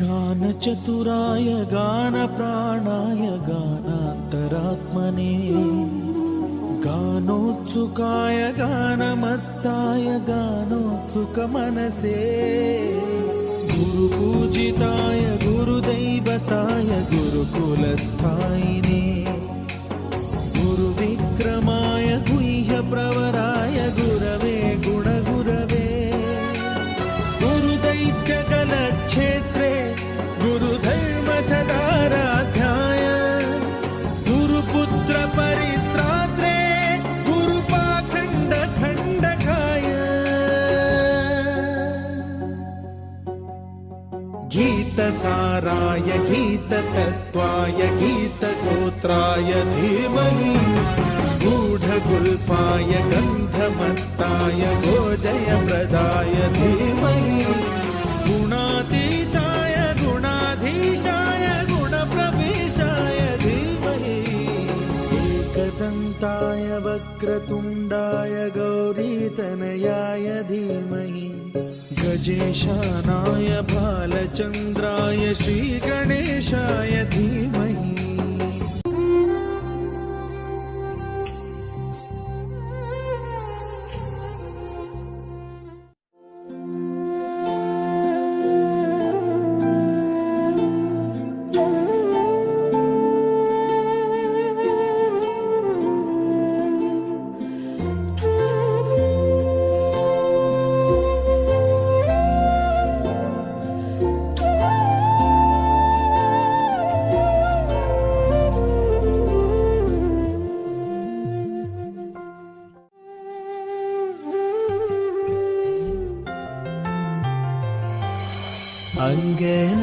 गानचतुराय गानप्राणाय गानान्तरात्मने गानोत्सुकाय गानमत्ताय गानोत्सुकमनसे गुरुपूजिताय गुरुदैवताय गुरुकुलस्थायिने गुरुविक्रमाय गुह्यप्रवराय गुरवे गुणगुरवे गुरुदैत्यकलक्षेत्रे गुरुधर्मसदाराध्याय गुरुपुत्र परित्रात्रे गुरुपाखण्डखण्डकाय गीतसाराय गीततत्त्वाय गीतगोत्राय धीमहि गूढगुल्फाय गन्धमत्ताय गोजयप्रदाय धीमहि गुणातीताय गुणाधीशाय गुणप्रविष्टाय धीमहि एकदन्ताय वक्रतुण्डाय गौरीतनयाय धीमहि गजेशानाय भालचन्द्राय श्रीगणेशाय धीमहि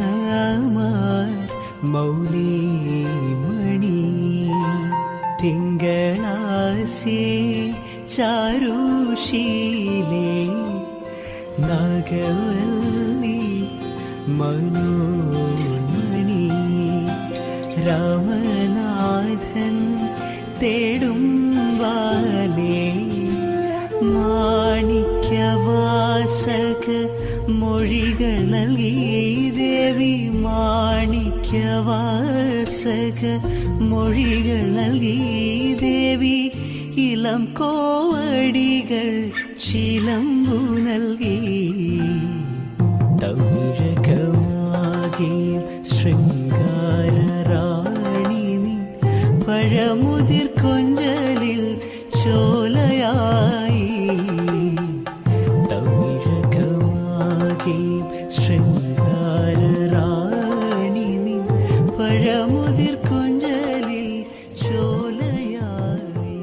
അങ്കനമാർ മൗലിമണി തിങ്കളാസി ചാരുശീലേ നാഗവല്ലി മനോന്മണി രാമനാഥൻ തേടും വാലേ മാണിക്യവാസക മൊഴികൾ നൽകി ദേവി മാണിക്യവാസക മൊഴികൾ നൽകി ദേവി ഇളം കോവടികൾ ചിലമ്പു നൽകി തമിഴകമാകെ ശൃംഗാരറാണി നീ പഴമുതിർ കൊഞ്ചലിൽ ചോലയായി ശൃംഗാരറാണി നീ പഴമുതിർ കൊഞ്ചലിൽ ചോലയായി.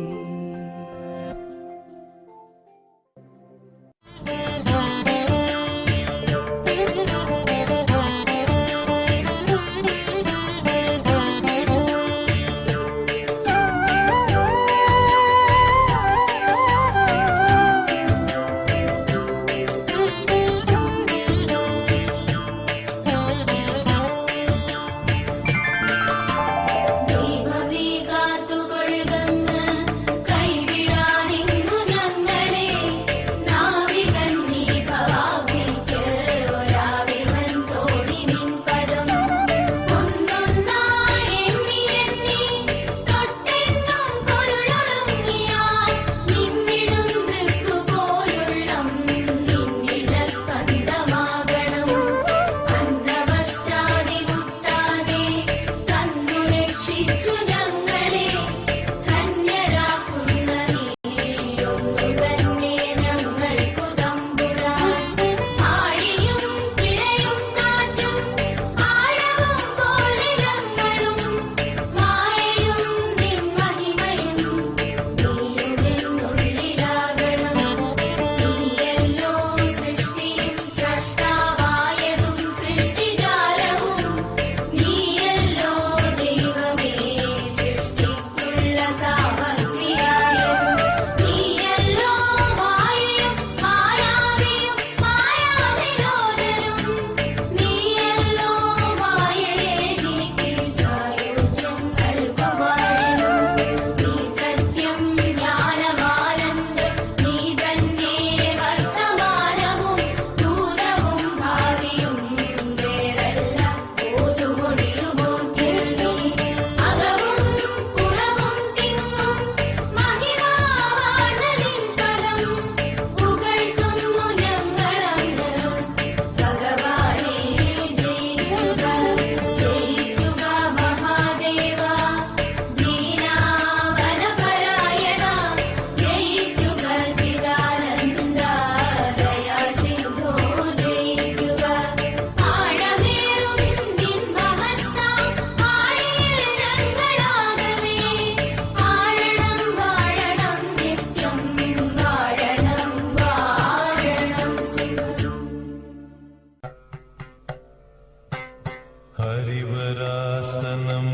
ഹരിവരാസനം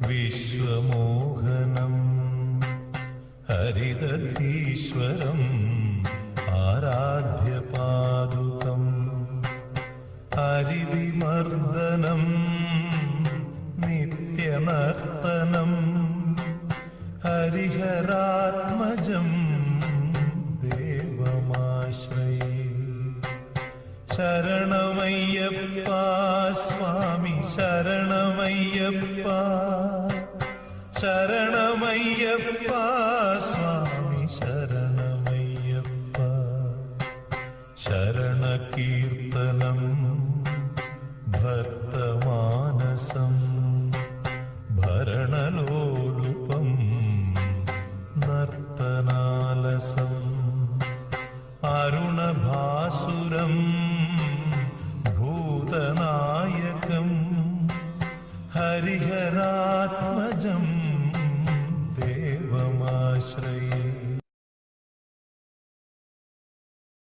വിശ്വമോഹനം ഹരിദധീശ്വരം ആരാധ്യപാദുകം ഹരിവിമർദ്ദനം നിത്യനർത്തനം ഹരിഹരാത്മജം ദേവമാശ്രയേ ശരണമയ്യപ്പ സ്വാമി ശരണമയ്യപ്പ ശരണമയ്യപ്പ സ്വാമി ശരണമയ്യപ്പ ശരണകീർത്തനം ഭക്തമാനസം ഭരണലോ